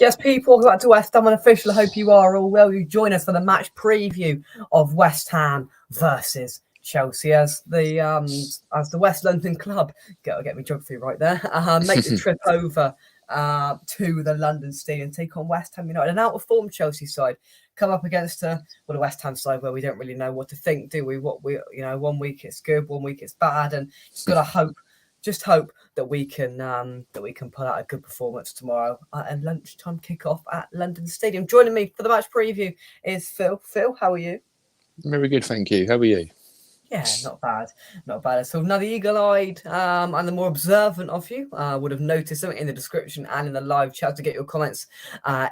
Yes, people, welcome back to West Ham Unofficial. I hope you are all well. You join us for the match preview of West Ham versus Chelsea as the West London club, get me geography right there, make the trip over to the London Stadium, take on West Ham United, an out of form Chelsea side, come up against the West Ham side where we don't really know what to think, do we? 1 week it's good, 1 week it's bad, and just gotta hope that we can pull out a good performance tomorrow at lunchtime kickoff at London Stadium. Joining me for the match preview is Phil. Phil, how are you? Very good, thank you. How are you? Yeah, not bad at all. Now, the eagle-eyed and the more observant of you would have noticed something in the description and in the live chat to get your comments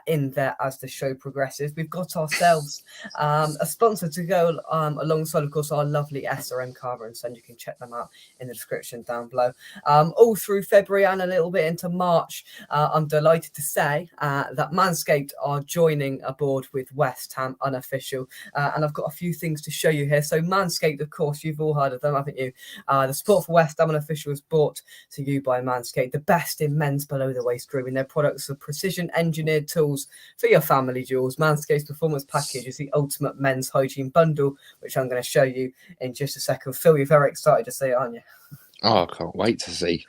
in there as the show progresses. We've got ourselves a sponsor to go alongside, of course, our lovely SRM Carver and Son. You can check them out in the description down below. All through February and a little bit into March, I'm delighted to say that Manscaped are joining aboard with West Ham Unofficial, and I've got a few things to show you here. So Manscaped, of course, you've all heard of them, haven't you? The Sport for West Ham Unofficial is brought to you by Manscaped, the best in men's below-the-waist grooming. Their products are precision-engineered tools for your family jewels. Manscaped's Performance Package is the ultimate men's hygiene bundle, which I'm going to show you in just a second. Phil, you're very excited to see it, aren't you? Oh, I can't wait to see.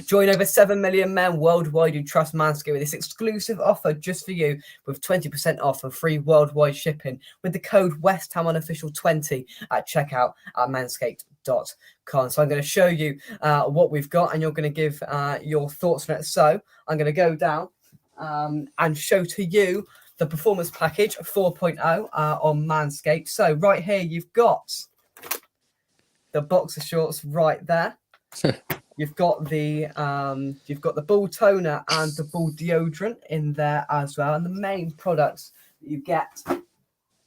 Join over 7 million men worldwide who trust Manscaped with this exclusive offer just for you, with 20% off and free worldwide shipping with the code WestHamUnofficial20 at checkout at manscaped.com. So I'm going to show you what we've got, and you're going to give your thoughts on it. So I'm going to go down and show to you the Performance Package 4.0 on Manscaped. So right here you've got the boxer shorts right there. You've got the ball toner and the ball deodorant in there as well. And the main products that you get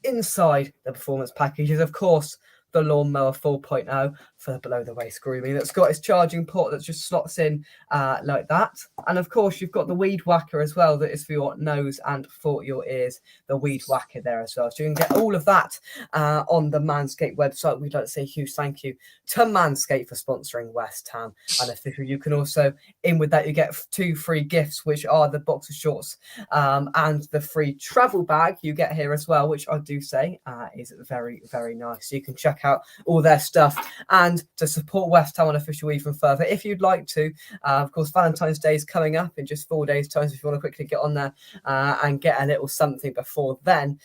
inside the performance package is, of course, the Lawnmower 4.0 for the below-the-waist grooming. That's got its charging port that just slots in like that. And, of course, you've got the Weed Whacker as well that is for your nose and for your ears, the Weed Whacker there as well. So you can get all of that on the Manscaped website. We'd like to say a huge thank you to Manscaped for sponsoring West Ham Unofficial. You can also, in with that, you get 2 free gifts, which are the boxer shorts and the free travel bag you get here as well, which I do say is very, very nice. So you can check out all their stuff. And to support West Ham Unofficial even further, if you'd like to, of course, Valentine's Day is coming up in just 4 days' time. So if you want to quickly get on there and get a little something before then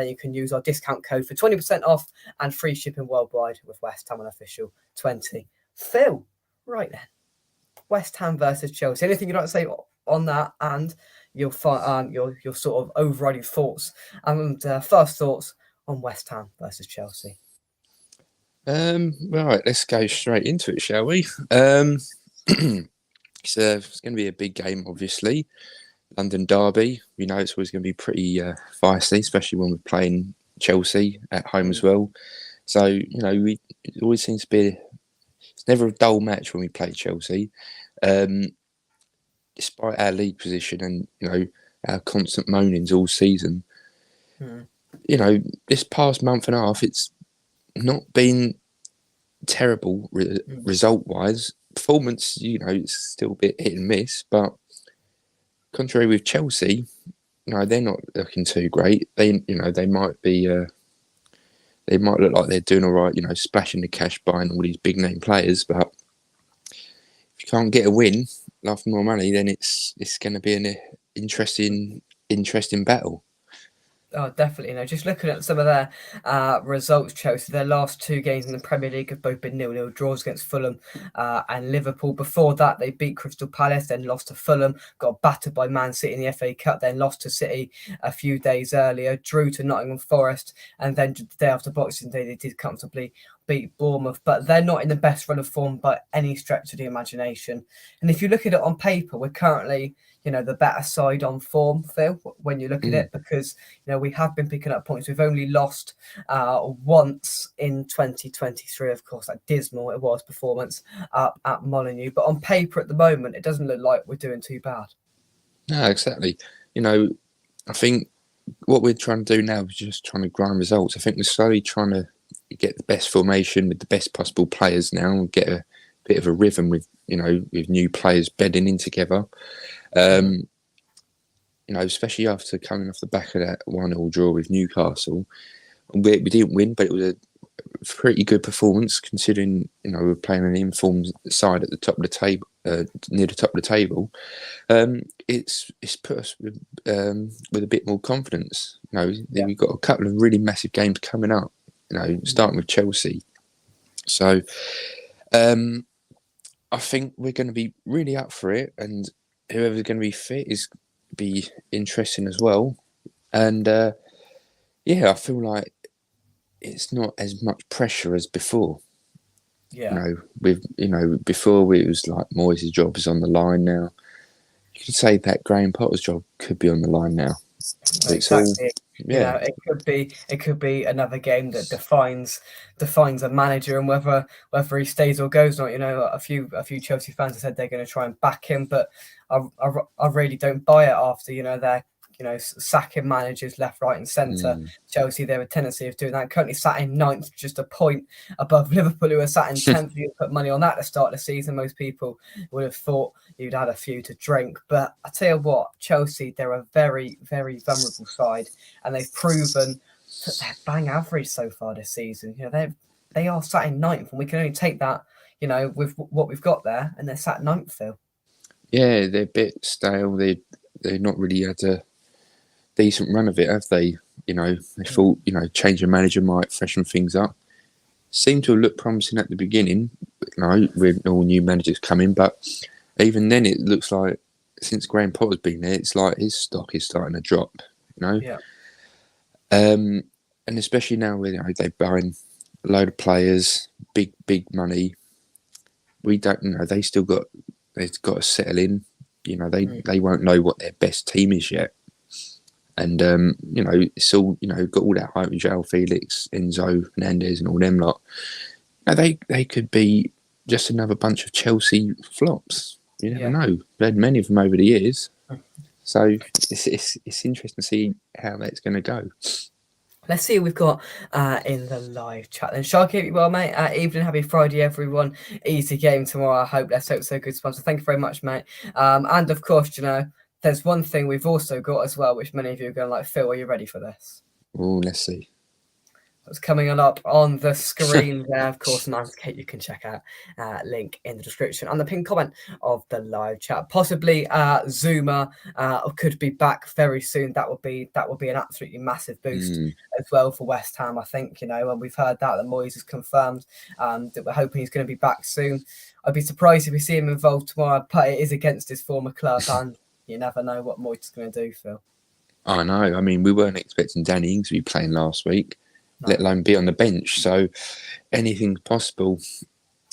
you can use our discount code for 20% off and free shipping worldwide with West Ham Unofficial 20. Phil, right then, West Ham versus Chelsea. Anything you'd like to say on that and your sort of overriding thoughts and first thoughts on West Ham versus Chelsea? Right, let's go straight into it, shall we? It's going to be a big game, obviously. London derby. We know it's always going to be pretty feisty, especially when we're playing Chelsea at home as well. So, it always seems to be... It's never a dull match when we play Chelsea. Despite our league position and, our constant moanings all season, this past month and a half, it's not been terrible result-wise. Performance, it's still a bit hit and miss, but contrary with Chelsea, they're not looking too great. They might be, they might look like they're doing all right, splashing the cash buying all these big name players, but if you can't get a win, love more money, then it's going to be an interesting battle. Oh, definitely. Just looking at some of their results, Chelsea, their last 2 games in the Premier League have both been 0-0 draws against Fulham and Liverpool. Before that, they beat Crystal Palace, then lost to Fulham, got battered by Man City in the FA Cup, then lost to City a few days earlier, drew to Nottingham Forest, and then the day after Boxing Day, they did comfortably beat Bournemouth. But they're not in the best run of form by any stretch of the imagination. And if you look at it on paper, we're currently... the better side on form, Phil, when you look at it, because, we have been picking up points. We've only lost once in 2023, of course, that dismal it was performance up at Molineux. But on paper at the moment, it doesn't look like we're doing too bad. No, exactly. I think what we're trying to do now is just trying to grind results. I think we're slowly trying to get the best formation with the best possible players now and get a bit of a rhythm with, with new players bedding in together. especially after coming off the back of that 1-1 draw with Newcastle. We didn't win, but it was a pretty good performance considering, we were playing an informed side at the top of the table, near the top of the table. It's put us with a bit more confidence. We've got a couple of really massive games coming up, starting with Chelsea. So I think we're going to be really up for it, and whoever's going to be fit is be interesting as well. And I feel like it's not as much pressure as before. Yeah. Before it was like Moyes' job is on the line now. You could say that Graham Potter's job could be on the line now. Exactly. It could be another game that defines a manager and whether he stays or goes. Not a few Chelsea fans have said they're going to try and back him, but I really don't buy it after they're sacking managers left, right, and centre. Chelsea, they have a tendency of doing that. Currently sat in 9th, just a point above Liverpool, who are sat in 10th. You put money on that to start the season. Most people would have thought you'd had a few to drink. But I tell you what, Chelsea, they're a very, very vulnerable side, and they've proven that they're bang average so far this season. They are sat in 9th, and we can only take that, with what we've got there, and they're sat 9th, Phil. Yeah, they're a bit stale. They're not really had a decent run of it, have they? They thought, change of manager might freshen things up. Seemed to have looked promising at the beginning, with all new managers coming, but even then it looks like since Graham Potter's been there, it's like his stock is starting to drop, Yeah. And especially now where they're buying a load of players, big money. We don't, they've got to settle in. They won't know what their best team is yet. And, it's all, got all that hype with João Felix, Enzo, Hernandez and all them lot. They could be just another bunch of Chelsea flops. You never know. We've had many of them over the years. So it's interesting to see how that's going to go. Let's see what we've got in the live chat. Then, Sharky, keep you well, mate. Evening, happy Friday, everyone. Easy game tomorrow. I hope. Let's hope so. Good sponsor. Thank you very much, mate. And of course, there's one thing we've also got as well, which many of you are going to like. Phil, are you ready for this? Oh, let's see. It's coming up on the screen there. Of course, Manscaped, you can check out link in the description and the pinned comment of the live chat. Possibly Zuma could be back very soon. That would be an absolutely massive boost as well for West Ham, I think, and we've heard that Moyes has confirmed that we're hoping he's going to be back soon. I'd be surprised if we see him involved tomorrow, but it is against his former club and you never know what Moyes is going to do, Phil. I know. I mean, we weren't expecting Danny Ings to be playing last week. Let alone be on the bench. So anything's possible,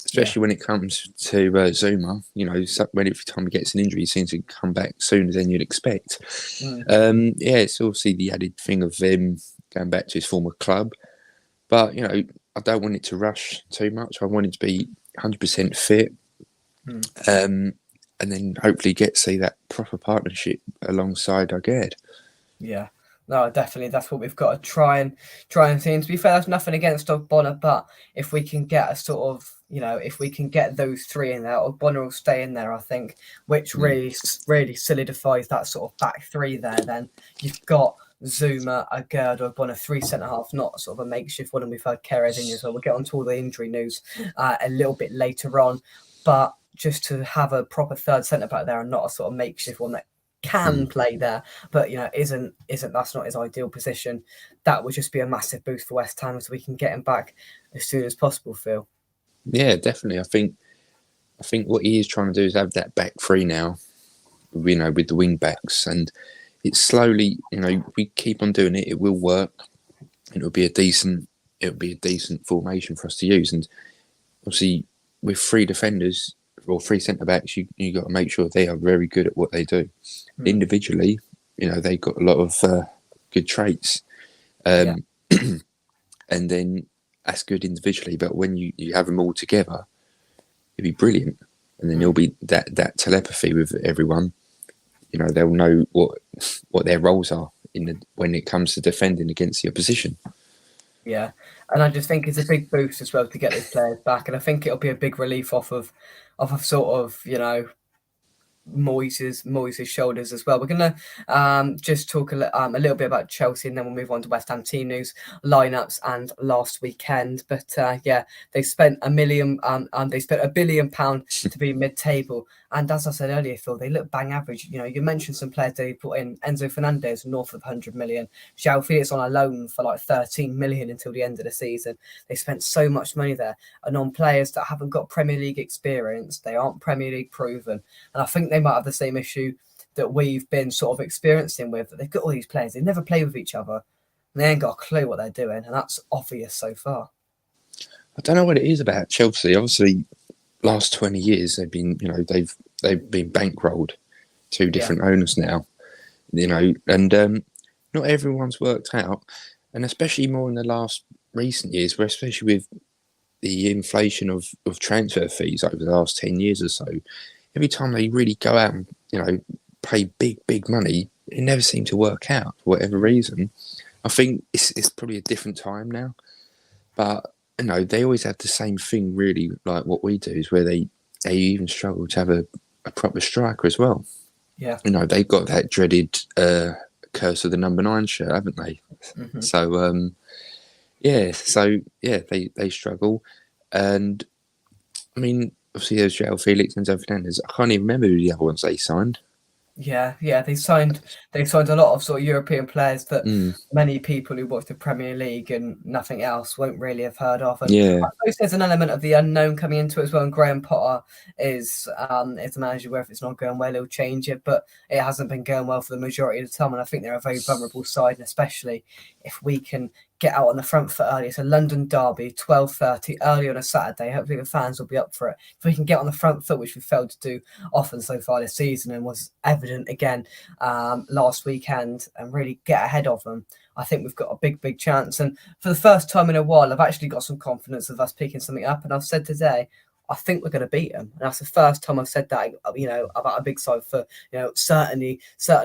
especially when it comes to Zuma. When every time he gets an injury, he seems to come back sooner than you'd expect. It's obviously the added thing of him going back to his former club. But, I don't want it to rush too much. I want it to be 100% fit. And then hopefully get to see that proper partnership alongside Aguerd. Yeah. No, definitely. That's what we've got to try and see. And to be fair, that's nothing against Ogbonna, but if we can get a sort of, if we can get those three in there, Ogbonna will stay in there, I think, which really solidifies that sort of back three there. Then you've got Zuma, Aguerd, Ogbonna, 3 centre-halves, not sort of a makeshift one. And we've had Keres in as well. We'll get onto all the injury news a little bit later on. But just to have a proper third centre-back there and not a sort of makeshift one that can play there, but isn't that's not his ideal position. That would just be a massive boost for West Ham, so we can get him back as soon as possible, Phil. Yeah, definitely. I think what he is trying to do is have that back three now, with the wing backs, and it's slowly, we keep on doing it, it will work. It'll be a decent formation for us to use, and obviously with three defenders or three centre backs, you got to make sure they are very good at what they do. Individually, they've got a lot of good traits, and then that's good individually. But when you have them all together, it'd be brilliant, and then there'll be that telepathy with everyone. They'll know what their roles are when it comes to defending against the opposition. Yeah, and I just think it's a big boost as well to get those players back, and I think it'll be a big relief off of sort of Moyes' shoulders as well. We're gonna just talk a little bit about Chelsea, and then we'll move on to West Ham team news, lineups, and last weekend. But yeah, they spent £1 billion to be mid-table, and as I said earlier, Phil, they look bang average. You know, you mentioned some players they put in. Enzo Fernandez north of 100 million. João Felix on a loan for like 13 million until the end of the season. They spent so much money there, and on players that haven't got Premier League experience. They aren't Premier League proven, and I think they might have the same issue that we've been sort of experiencing with. They've got all these players, they never play with each other, and they ain't got a clue what they're doing, and that's obvious so far. I don't know what it is about Chelsea. Obviously, last 20 years they've been, they've been bankrolled, two different owners now, and not everyone's worked out, and especially more in the last recent years, where especially with the inflation of transfer fees over the last 10 years or so, every time they really go out and, pay big money, it never seemed to work out for whatever reason. I think it's probably a different time now, but, they always have the same thing really, like what we do, is where they even struggle to have a proper striker as well. Yeah. They've got that dreaded curse of the number 9 shirt, haven't they? Mm-hmm. So, they struggle. And I mean, obviously there's João Felix and Enzo Fernandez. I can't even remember who the other ones they signed. Yeah, they signed a lot of sort of European players that many people who watch the Premier League and nothing else won't really have heard of. And I suppose there's an element of the unknown coming into it as well. And Graham Potter is the manager, where if it's not going well, he'll change it. But it hasn't been going well for the majority of the time. And I think they're a very vulnerable side, and especially if we can get out on the front foot early. It's a London derby, 12:30 early on a Saturday. Hopefully the fans will be up for it. If we can get on the front foot, which we failed to do often so far this season, and was evident again last weekend, and really get ahead of them, I think we've got a big chance. And for the first time in a while, I've actually got some confidence of us picking something up. And I've said today, I think we're going to beat them. And that's the first time I've said that, about a big side for, certainly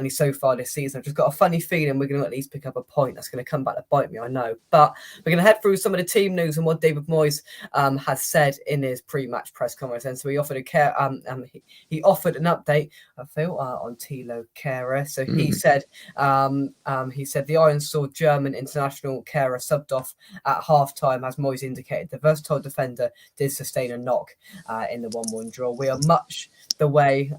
so far this season. I've just got a funny feeling we're going to at least pick up a point. That's going to come back to bite me, I know. But we're going to head through some of the team news and what David Moyes has said in his pre-match press conference. And so he offered he offered an update, I feel, on Thilo Kehrer. So he said, the Iron Sword German international Kehrer subbed off at halftime, as Moyes indicated. The versatile defender did sustain a knock in the 1-1 draw. We are much the way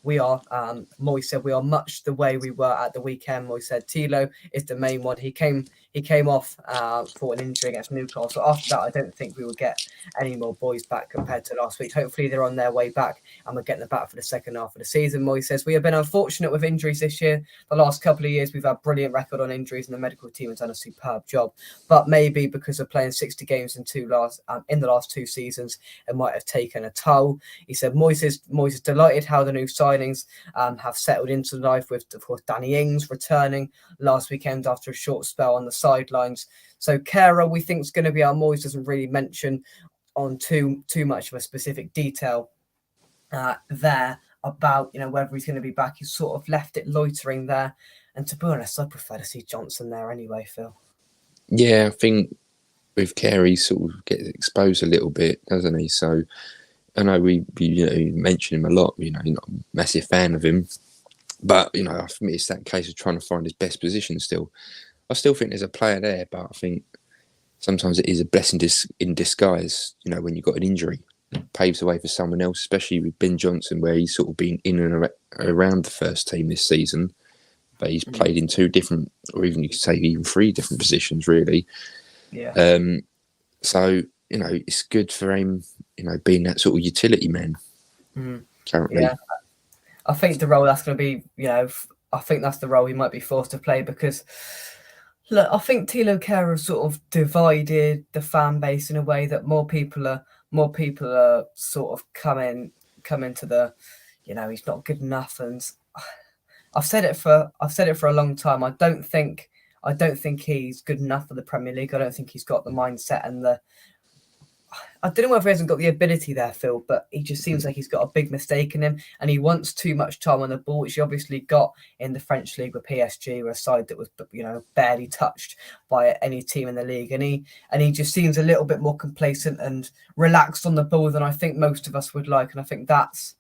Moyes said we are much the way we were at the weekend. Moyes said Thilo is the main one. He came off for an injury against Newcastle. So after that, I don't think we will get any more boys back compared to last week. Hopefully they're on their way back and we're getting them back for the second half of the season. Moyes says we have been unfortunate with injuries this year. The last couple of years we've had brilliant record on injuries, and the medical team has done a superb job. But maybe because of playing 60 games in the last 2 seasons, it might have taken a toll. He said Moyes is delighted how the new signings have settled into life, with, of course, Danny Ings returning last weekend after a short spell on the sidelines. So Kehrer, we think, is going to be our Moyes doesn't really mention on too much of a specific detail there about whether he's going to be back. He's sort of left it loitering there, and to be honest, I prefer to see Johnson there anyway, Phil. Yeah, I think with Kehrer, he sort of gets exposed a little bit, doesn't he? So I know we mention him a lot. You're not a massive fan of him, but I think it's that case of trying to find his best position still. I still think there's a player there, but I think sometimes it is a blessing in disguise, when you've got an injury. It paves the way for someone else, especially with Ben Johnson, where he's sort of been in and around the first team this season, but he's played in 2 different, or even you could say even 3 different positions, really. Yeah. So, it's good for him, being that sort of utility man currently. Yeah. I think the role that's going to be, I think that's the role he might be forced to play, because look, I think Thilo Kehrer sort of divided the fan base in a way that more people are sort of come into the, he's not good enough. And I've said it for a long time. I don't think he's good enough for the Premier League. I don't think he's got the mindset and I don't know whether he hasn't got the ability there, Phil, but he just seems like he's got a big mistake in him, and he wants too much time on the ball, which he obviously got in the French league with PSG, a side that was, barely touched by any team in the league. And he just seems a little bit more complacent and relaxed on the ball than I think most of us would like. And I think that's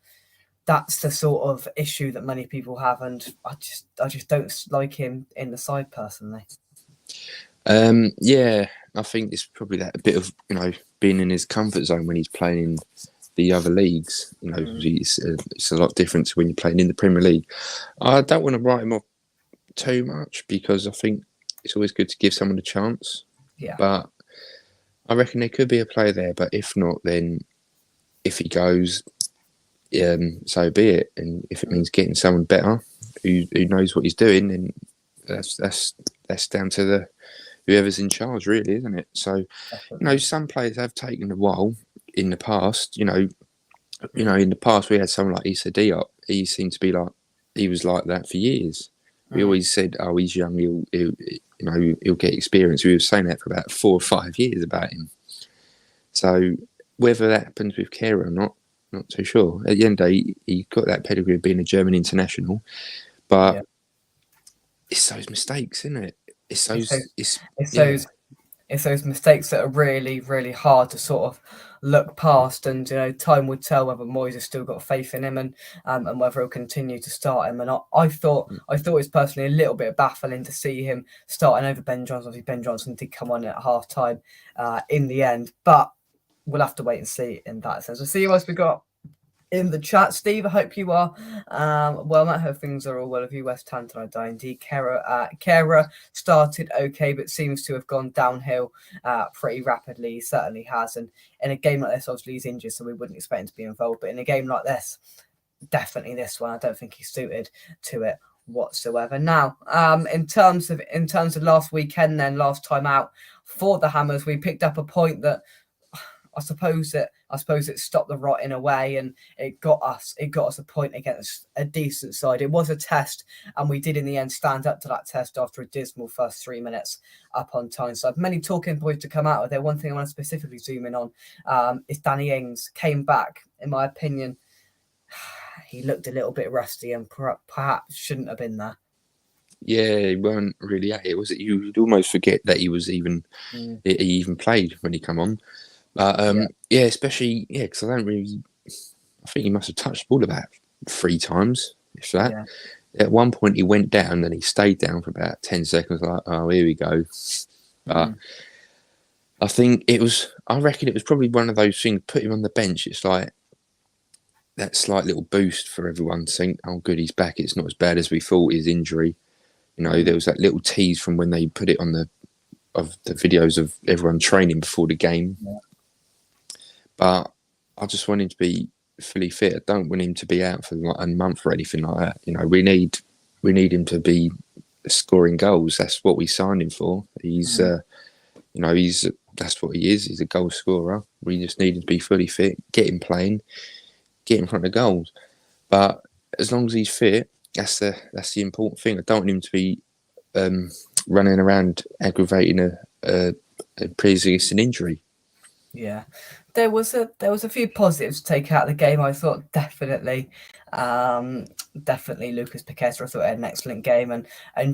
that's the sort of issue that many people have, and I just don't like him in the side personally. Yeah, I think it's probably that bit of being in his comfort zone when he's playing in the other leagues. It's a lot different to when you're playing in the Premier League. I don't want to write him off too much because I think it's always good to give someone a chance. Yeah. But I reckon there could be a player there. But if not, then if he goes, so be it. And if it means getting someone better who knows what he's doing, then that's down to whoever's in charge, really, isn't it? So, some players have taken a while in the past. In the past we had someone like Issa Diop. He seemed to be he was like that for years. We always said, "Oh, he's young. He'll get experience." We were saying that for about 4 or 5 years about him. So whether that happens with Kehrer or not too sure. At the end of the day, he got that pedigree of being a German international, but it's those mistakes, isn't it? It's those mistakes that are really, really hard to sort of look past, and time would tell whether Moyes has still got faith in him and whether he'll continue to start him. And I thought it was personally a little bit baffling to see him starting over Ben Johnson. Obviously, Ben Johnson did come on at half time in the end, but we'll have to wait and see in that sense. We'll see who else we got in the chat. Steve, I hope you are well. I hope things are all well with you. West Ham tonight, indeed. Kehrer started okay, but seems to have gone downhill pretty rapidly. He certainly has. And in a game like this, obviously he's injured, so we wouldn't expect him to be involved. But in a game like this, definitely this one, I don't think he's suited to it whatsoever. Now, in terms of last weekend, then last time out for the Hammers, we picked up a point that I suppose it stopped the rot in a way, and it got us a point against a decent side. It was a test, and we did in the end stand up to that test after a dismal first 3 minutes up on Tyneside. Many talking points to come out of there. One thing I want to specifically zoom in on is Danny Ings came back. In my opinion, he looked a little bit rusty and perhaps shouldn't have been there. Yeah, he weren't really at it, was it? You'd almost forget that he was even he even played when he come on. Especially because I think he must have touched the ball about 3 times, if that. Yeah. At one point he went down and he stayed down for about 10 seconds, like, oh, here we go. But I reckon it was probably one of those things, put him on the bench, it's like that slight little boost for everyone to think, oh good, he's back, it's not as bad as we thought, his injury. There was that little tease from when they put it on the videos of everyone training before the game. Yeah. But I just want him to be fully fit. I don't want him to be out for like a month or anything like that. We need him to be scoring goals. That's what we signed him for. He's, that's what he is. He's a goal scorer. We just need him to be fully fit, get him playing, get in front of goals. But as long as he's fit, that's the important thing. I don't want him to be running around aggravating a pre-existing injury. Yeah, there was a few positives to take out of the game. I thought definitely Lucas Paqueta. I thought he had an excellent game, and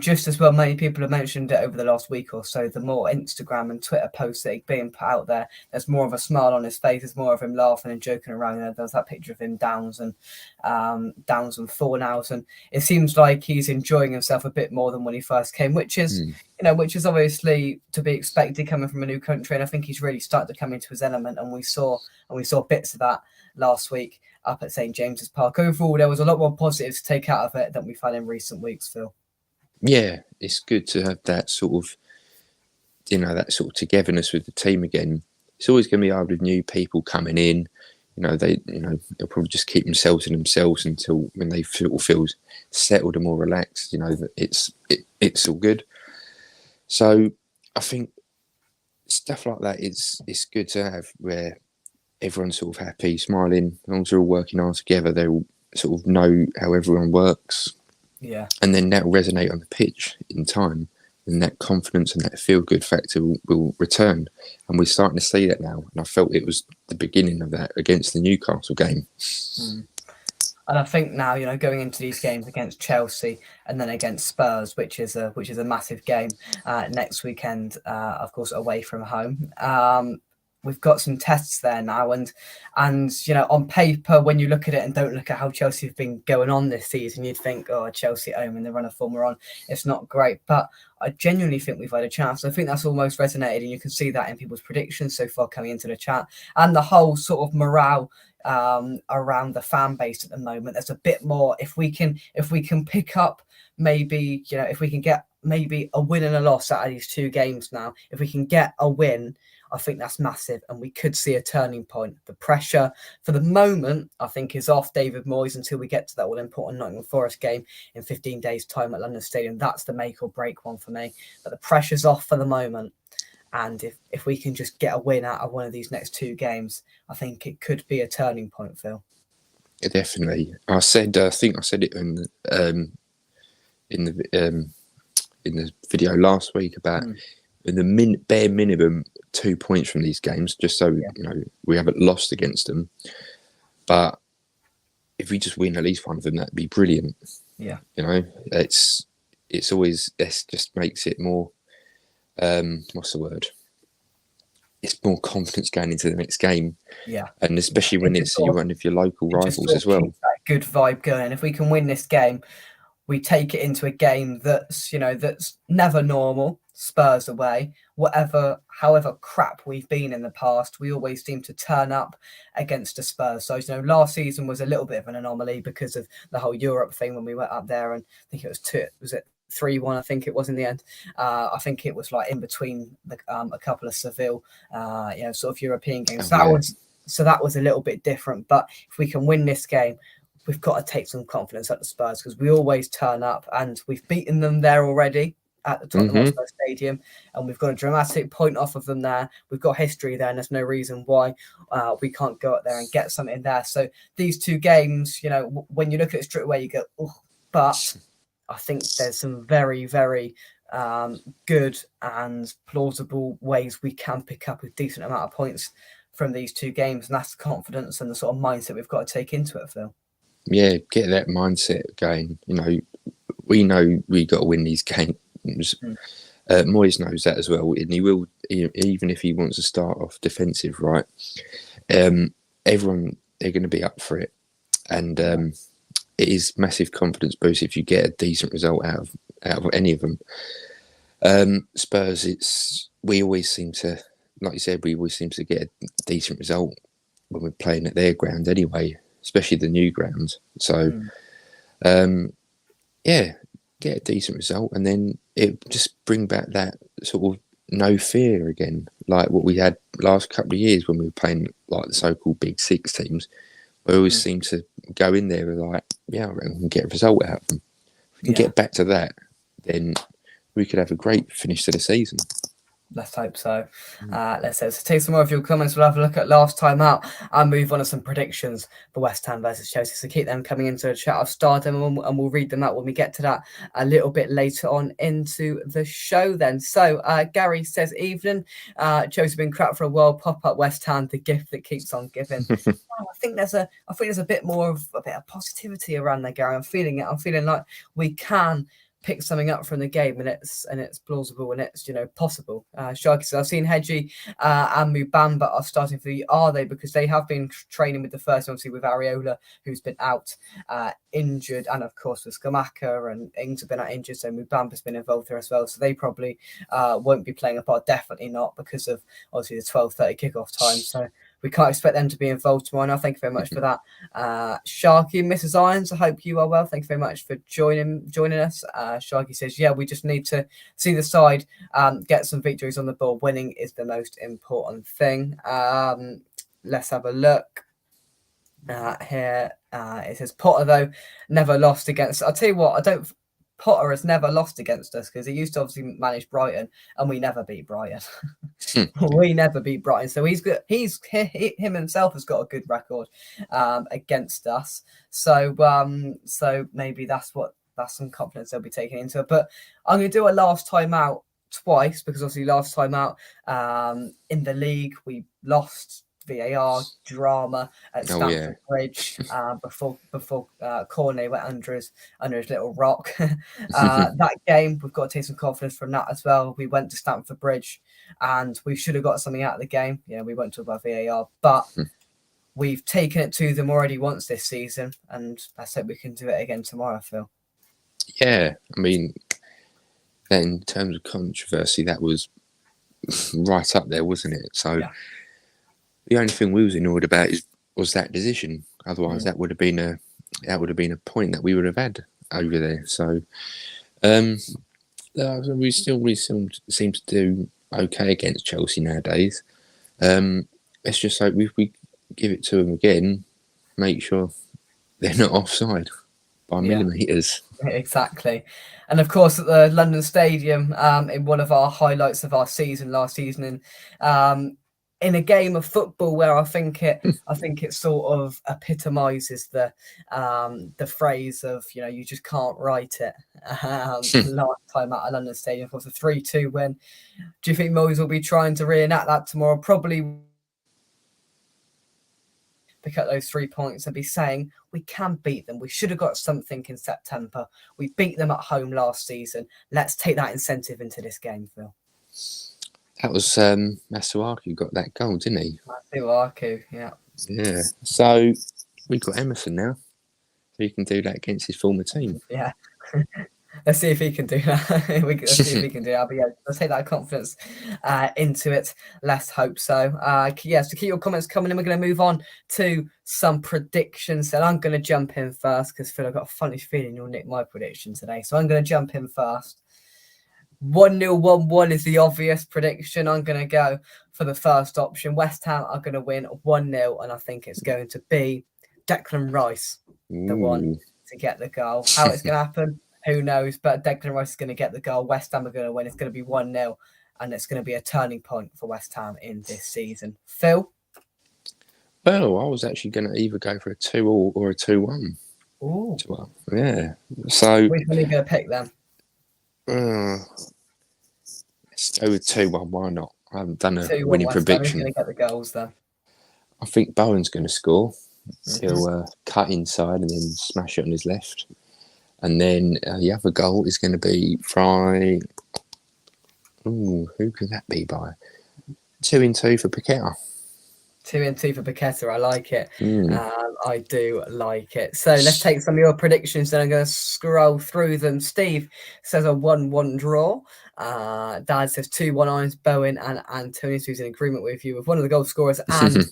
just as well, many people have mentioned it over the last week or so. The more Instagram and Twitter posts that are being put out there, there's more of a smile on his face. There's more of him laughing and joking around. There was that picture of him Downs and Fornals, and it seems like he's enjoying himself a bit more than when he first came, which is which is obviously to be expected coming from a new country. And I think he's really started to come into his element, and we saw bits of that last week up at St James's Park. Overall, there was a lot more positives to take out of it than we've had in recent weeks, Phil. Yeah, it's good to have that sort of, togetherness with the team again. It's always going to be hard with new people coming in. They'll probably just keep themselves to themselves until when they feel settled and more relaxed. That it's all good. So I think stuff like that is good to have, where everyone's sort of happy, smiling. As long as they're all working hard together, they'll sort of know how everyone works. Yeah. And then that will resonate on the pitch in time, and that confidence and that feel-good factor will return. And we're starting to see that now. And I felt it was the beginning of that against the Newcastle game. And I think now, going into these games against Chelsea and then against Spurs, which is a massive game next weekend, of course, away from home. we've got some tests there now, and on paper, when you look at it and don't look at how Chelsea have been going on this season, you'd think, oh, Chelsea at home and the run of form we're on, it's not great. But I genuinely think we've had a chance. I think that's almost resonated, and you can see that in people's predictions so far coming into the chat, and the whole sort of morale around the fan base at the moment. There's a bit more. If we can pick up, maybe, if we can get maybe a win and a loss out of these 2 games now, if we can get a win, I think that's massive, and we could see a turning point. The pressure for the moment, I think, is off David Moyes until we get to that all-important Nottingham Forest game in 15 days' time at London Stadium. That's the make or break one for me. But the pressure's off for the moment. And if we can just get a win out of one of these next 2 games, I think it could be a turning point, Phil. Yeah, definitely. I think I said it in the video last week about in the bare minimum 2 points from these games, just so we haven't lost against them. But if we just win at least one of them, that'd be brilliant. Yeah, it's always, this just makes it more. What's the word? It's more confidence going into the next game. Yeah, and especially when it's one of your local rivals as well. That good vibe going. If we can win this game, we take it into a game that's that's never normal. Spurs away, however crap we've been in the past, we always seem to turn up against the Spurs. So last season was a little bit of an anomaly because of the whole Europe thing when we went up there, and I think it was 3-1, I think it was in the end. I think it was like in between a couple of Seville, sort of European games. So that was a little bit different. But if we can win this game, we've got to take some confidence at the Spurs, because we always turn up, and we've beaten them there already at the Tottenham Hotspur Stadium, and we've got a dramatic point off of them there. We've got history there, and there's no reason why we can't go up there and get something there. So these 2 games, when you look at it straight away, you go, oh, but I think there's some very, very good and plausible ways we can pick up a decent amount of points from these 2 games, and that's the confidence and the sort of mindset we've got to take into it, Phil. Yeah, get that mindset going. We know we got to win these games. Moyes knows that as well, and he will, even if he wants to start off defensive, right? Everyone, they're going to be up for it, and it is massive confidence boost if you get a decent result out of any of them. Spurs, we always seem to, like you said, get a decent result when we're playing at their ground anyway, especially the new ground. So, get a decent result, and then it just bring back that sort of no fear again, like what we had last couple of years when we were playing like the so-called Big Six teams. We always seem to go in there with like, I reckon we can get a result out of them. If we can get back to that, then we could have a great finish to the season. Let's hope so. Let's take some more of your comments. We'll have a look at last time out and move on to some predictions for West Ham versus Chelsea. So keep them coming into the chat. I've started them and we'll read them out when we get to that a little bit later on into the show then. So Gary says, evening. Chelsea been crap for a while. Pop up West Ham, the gift that keeps on giving. I think there's a bit more of a bit of positivity around there, Gary. I'm feeling it. I'm feeling like we can pick something up from the game, and it's plausible, and it's possible. Sharky says, I've seen Hedgie and Mubamba are starting for you. Are they? Because they have been training with the first, obviously with Areola, who's been out injured, and of course with Skamaka and Ings have been out injured, so Mubamba's been involved there as well. So they probably won't be playing a part. Definitely not, because of obviously the 12:30 kickoff time. So we can't expect them to be involved tomorrow. Now, thank you very much for that. Sharky, Mrs. Irons, I hope you are well. Thank you very much for joining us. Sharky says, we just need to see the side get some victories on the board. Winning is the most important thing. Let's have a look here. It says, Potter, though, never lost against... I'll tell you what, Potter has never lost against us, because he used to obviously manage Brighton, and we never beat Brighton. We never beat Brighton, so he's good. Him himself has got a good record against us. So maybe that's some confidence they'll be taking into it. But I'm going to do a last time out twice, because obviously last time out in the league we lost VAR drama at Oh, yeah. Stamford Bridge before Cornet went under his little rock. That game, we've got to take some confidence from that as well. We went to Stamford Bridge and we should have got something out of the game. We won't talk about VAR, but we've taken it to them already once this season, and I said we can do it again tomorrow, Phil. Yeah, I mean, in terms of controversy, that was right up there, wasn't it? So the only thing we was annoyed about was that decision. Otherwise, that would have been a point that we would have had over there. So we still seem to do okay against Chelsea nowadays. Let's just hope if we give it to them again, make sure they're not offside by millimetres. Exactly. And of course, at the London Stadium, in one of our highlights of our season last season, in a game of football where I think it sort of epitomises the phrase of, you just can't write it. Last time at a London Stadium, of course, a 3-2 win. Do you think Moyes will be trying to reenact that tomorrow? Probably. Pick up those 3 points and be saying we can beat them. We should have got something in September. We beat them at home last season. Let's take that incentive into this game, Phil. That was Masuaku got that goal, didn't he? Masuaku, yeah. Yeah. So we've got Emerson now. So he can do that against his former team. Yeah. Let's see if he can do that. Let's see if he can do that. But yeah, let's take that confidence into it. Let's hope so. So keep your comments coming in. We're going to move on to some predictions. And I'm going to jump in first because Phil, I've got a funny feeling you'll nick my prediction today. So I'm going to jump in first. 1-0, 1-1 is the obvious prediction. I'm going to go for the first option. West Ham are going to win 1-0, and I think it's going to be Declan Rice, the one to get the goal. How it's going to happen, who knows? But Declan Rice is going to get the goal. West Ham are going to win. It's going to be 1-0, and it's going to be a turning point for West Ham in this season. Phil? Well, I was actually going to either go for a 2-2 or a 2-1. Ooh. Yeah. So which one are you going to pick then? Let's go with 2-1. Why not? I haven't done a winning prediction. Who's going to get the goals then? I think Bowen's going to score. He'll cut inside and then smash it on his left. And then the other goal is going to be by... Ooh, who could that be by? 2-2 for Paqueta. 2-2 for Paqueta. I like it. I do like it. So let's take some of your predictions. Then I'm going to scroll through them. Steve says a 1-1 draw. Dad says 2-1 Irons, Bowen and Antonio, who's in agreement with you with one of the goal scorers and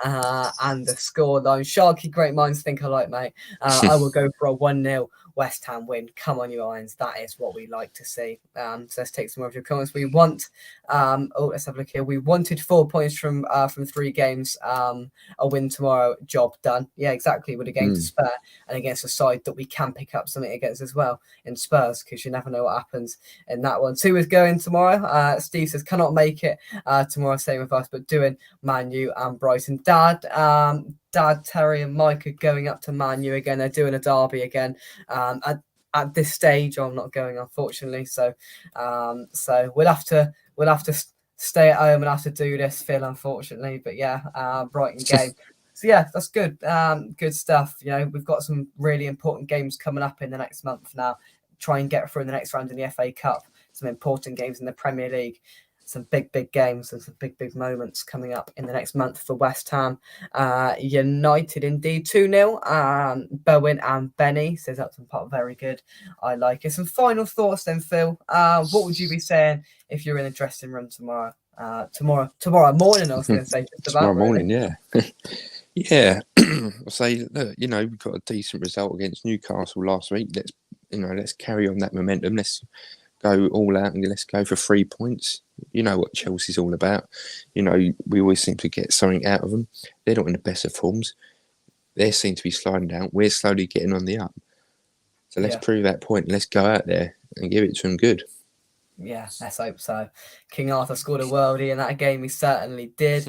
the scoreline. Sharky, great minds think alike, mate. I will go for a 1-0 West Ham win. Come on, you Irons. That is what we like to see. So let's take some more of your comments. We want, let's have a look here. We wanted 4 points from 3 games. A win tomorrow, job done. Yeah, exactly. With a game to spare and against a side that we can pick up something against as well in Spurs, because you never know what happens in that one. 2 is going tomorrow. Steve says cannot make it tomorrow. Same with us, but doing Man U and Brighton. Dad, Terry, and Mike are going up to Man U again. They're doing a derby again. At this stage, I'm not going, unfortunately. So we'll have to stay at home and have to do this, Phil, unfortunately. But yeah, Brighton game. So yeah, that's good. Good stuff. We've got some really important games coming up in the next month now. Try and get through the next round in the FA Cup. Some important games in the Premier League. Some big games and some big moments coming up in the next month for West Ham United. Indeed, 2-0. Bowen and Benny says that's some part very good. I like it. Some final thoughts then, Phil. What would you be saying if you're in the dressing room tomorrow? Tomorrow morning, I was going to say. Just about, tomorrow morning, yeah. Yeah. I'll say, look, we've got a decent result against Newcastle last week. Let's carry on that momentum. Let's go all out and let's go for 3 points. You know what Chelsea's all about. We always seem to get something out of them. They're not in the best of forms. They seem to be sliding down. We're slowly getting on the up. So let's prove that point. Let's go out there and give it to them good. Yeah, let's hope so. King Arthur scored a worldie in that game. He certainly did.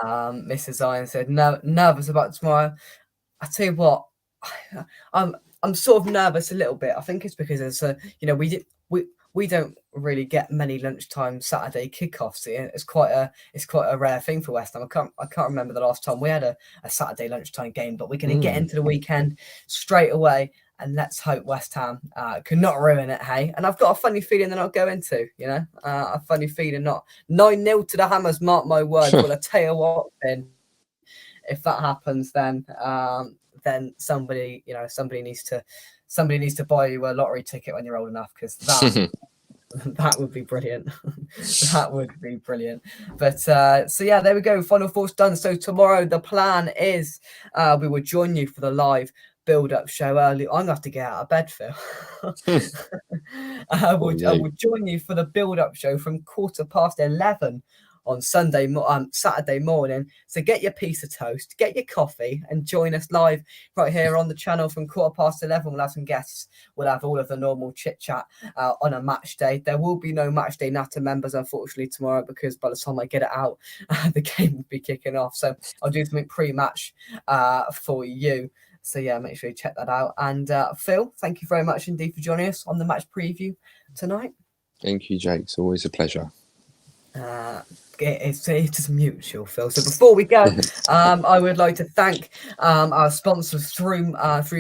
Mrs. Zion said, nervous about tomorrow. I tell you what, I'm sort of nervous a little bit. I think it's because it's we don't really get many lunchtime Saturday kickoffs. It's quite a rare thing for West Ham. I can't remember the last time we had a Saturday lunchtime game, but we're going to get into the weekend straight away. And let's hope West Ham can not ruin it, hey? And I've got a funny feeling they're not going to, a funny feeling not. 9-0 to the Hammers, mark my words. Well, I tell you what, then, if that happens, then somebody needs to buy you a lottery ticket when you're old enough, because that would be brilliant. That would be brilliant. But so yeah, there we go. Final thoughts done. So tomorrow the plan is we will join you for the live build-up show early. I'm gonna have to get out of bed, Phil. I will join you for the build-up show from 11:15 on Saturday morning. So get your piece of toast, get your coffee, and join us live right here on the channel from 11:15. We'll have some guests. We'll have all of the normal chit chat on a match day. There will be no match day Natter members, unfortunately, tomorrow, because by the time I get it out, the game will be kicking off. So I'll do something pre-match for you. So yeah, make sure you check that out. And Phil, thank you very much indeed for joining us on the match preview tonight. Thank you, Jake. It's always a pleasure. It's just mutual, Phil. So before we go, I would like to thank our sponsors through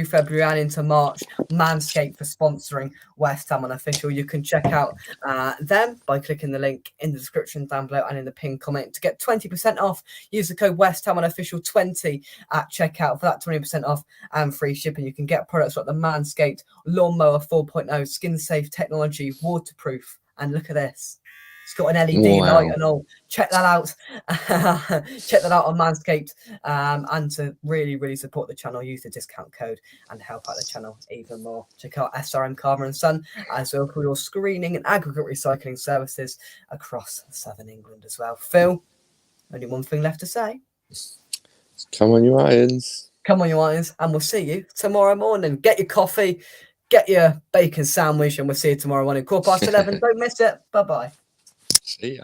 February and into March, Manscaped, for sponsoring West Ham Unofficial. You can check out them by clicking the link in the description down below and in the pinned comment to get 20% off. Use the code West Ham Unofficial 20 at checkout for that 20% off and free shipping. You can get products like the Manscaped Lawnmower 4.0, skin safe technology, waterproof, and look at this. It's got an LED light and all. Check that out. Check that out on Manscaped. And to really, really support the channel, use the discount code and help out the channel even more. Check out SRM Carver and Son as well for your screening and aggregate recycling services across Southern England as well. Phil, only one thing left to say. Come on, you irons. Come on, you irons. And we'll see you tomorrow morning. Get your coffee, get your bacon sandwich, and we'll see you tomorrow morning, 11:15. Don't miss it. Bye-bye. See ya.